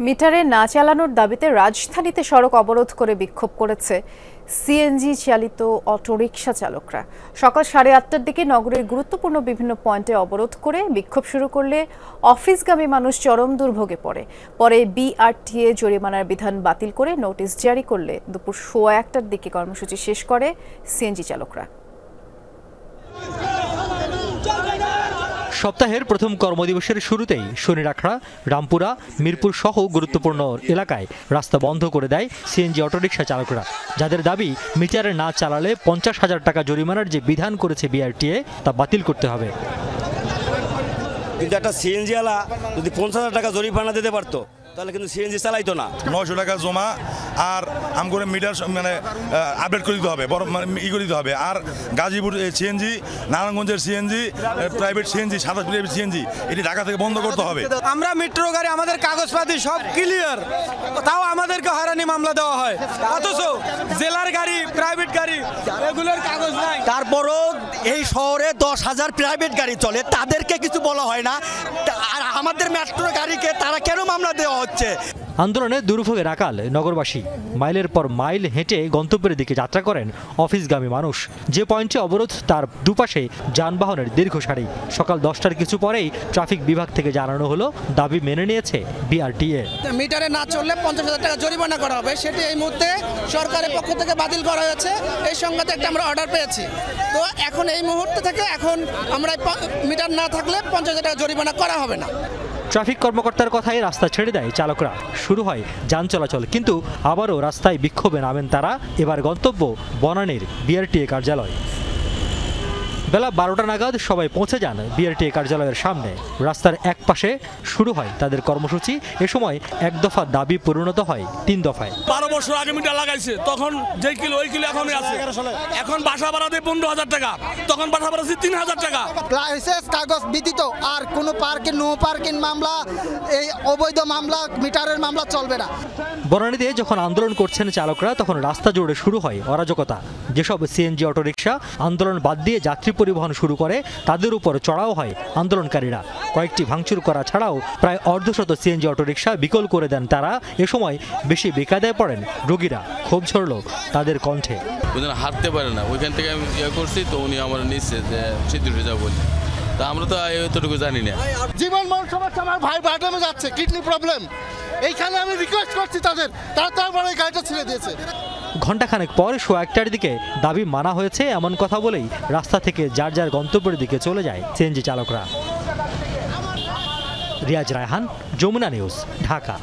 মিটারে না চালানোর দাবিতে রাজধানীতে সড়ক অবরোধ করে বিক্ষোভ করেছে সিএনজি চালিত অটোরিকশা চালকরা। সকাল 8:30টার দিকে নগরের গুরুত্বপূর্ণ বিভিন্ন পয়েন্টে অবরোধ করে বিক্ষোভ শুরু করলে অফিসগামী মানুষ চরম দুর্ভোগে পরে বিআরটিএ জরিমানার বিধান বাতিল করে নোটিশ জারি করলে দুপুর 1:15টার দিকে কর্মসূচি শেষ করে সিএনজি চালকরা। সপ্তাহের প্রথম কর্মদিবসের শুরুতেই শনিরাখড়া, রামপুরা, মিরপুর সহ গুরুত্বপূর্ণ এলাকায় রাস্তা বন্ধ করে দেয় সিএনজি অটোরিকশা চালকরা, যাদের দাবি মিটারে না চালালে 50,000 টাকা জরিমানার যে বিধান করেছে বিআরটিএ তা বাতিল করতে হবে। কিন্তু একটা সিএনজি ওয়ালা যদি 50,000 টাকা জরিমানা দিতে পারতো তাহলে কিন্তু সিএনজি চালাইতো না। 900 টাকা জমা আর আম করে মিটার মানে আপডেট করে দিতে হবে, বড় করে দিতে হবে। আর গাজীপুর সিএনজি, নারায়ণগঞ্জের CNG, private CNG, 27 private CNG এটি ঢাকা থেকে বন্ধ করতে হবে। আমরা মেট্রো গাড়ি, আমাদের কাগজপাতি সব ক্লিয়ার, তাও আমাদেরকে হয়রানি মামলা দেওয়া হয়। অথচ জেলার গাড়ি, প্রাইভেট গাড়ি এগুলোর কাগজ নাই। তারপরও এই শহরে 10,000 প্রাইভেট গাড়ি চলে, তাদেরকে কিছু বলা হয় না। আর আমাদের মেট্রো গাড়িকে তারা কেন মামলা দেওয়া হচ্ছে? আন্দোলনে দুর্ভোগের আকাল নগরবাসী। মাইলের পর মাইল হেঁটে গন্তব্যের দিকে যাত্রা করেন অফিসগামী মানুষ। যে পয়েন্টে অবরোধ তার দুপাশে যানবাহনের দীর্ঘ সারি। সকাল 10টার কিছু পরেই ট্রাফিক বিভাগ থেকে জানানো হলো দাবি মেনে নিয়েছে বিআরটিএ। মিটারে না চললে 50,000 টাকা জরিমানা করা হবে, সেটি এই মুহূর্তে সরকারের পক্ষ থেকে বাতিল করা হয়েছে। এই সংক্রান্ত একটা আমরা অর্ডার পেয়েছি। তো এখন এই মুহূর্তে থেকে এখন আমরা মিটার না থাকলে 50,000 টাকা জরিমানা করা হবে না। ট্রাফিক কর্মকর্তার কথায় রাস্তা ছেড়ে দেয় চালকরা। শুরু হয় যান চলাচল, কিন্তু আবারও রাস্তায় বিক্ষোভে নামেন তারা। এবার গন্তব্য বনানীর বিআরটিএ কার্যালয়। বেলা 12টা নাগাদ সবাই পৌঁছে যান বিআরটিএ কার্যালয়ের সামনে। রাস্তার এক পাশে শুরু হয় তাদের কর্মসূচি। এ সময় এক দফা দাবি পরিণত হয় 3 দফায়। 12 বছর আগে মিটার লাগাইছে, তখন যে কিলো ওই কিলো এখনই আছে। এখন বাসা ভাড়া দেয় 15,000 টাকা, তখন বাসা ভাড়া 3,000 টাকা। লাইসেন্স কাগজ ব্যতীত আর কোনো পার্কিং, নো পার্কিং মামলা, এই অবৈধ মামলা, মিটারের মামলা চলবে না। বনানীতে যখন আন্দোলন করছেন চালকরা, তখন রাস্তা জুড়ে শুরু হয় অরাজকতা। যেসব সিএনজি অটোরিকশা আন্দোলন বাদ দিয়ে যাত্রী পরিবহন শুরু করে, তাদের উপর চড়াও হয় আন্দোলনকারীরা। কয়েকটি ভাঙচুর করা ছাড়াও প্রায় অর্ধশত সিএনজি অটোরিকশা বিকল করে দেন তারা। এ সময় বেশি বেকায়দায় পড়েন রোগীরা। ক্ষোভ ঝরল তাদের কণ্ঠে। হাঁটতে পারে না, ওইখান থেকে আমি ইয়ে করছি, তো উনি আমার নিচ্ছে যে সিদ্ধি যাবো বলি। তা আমরা তো এতটুকু জানি না। জীবন মরণ সমস্যা, আমার ভাই বাটামে যাচ্ছে, কিডনি প্রবলেম। এইখানে আমি রিকোয়েস্ট করছি তারা তারপরে গাড়িটা ছেড়ে দিয়েছে। ঘণ্টাখানেক পর 1:15টার দিকে দাবি মানা হয়েছে এমন কথা বলেই রাস্তা থেকে যার যার গন্তব্যের দিকে চলে যায় সিএনজি চালকরা। রিয়াজ রায়হান, যমুনা নিউজ, ঢাকা।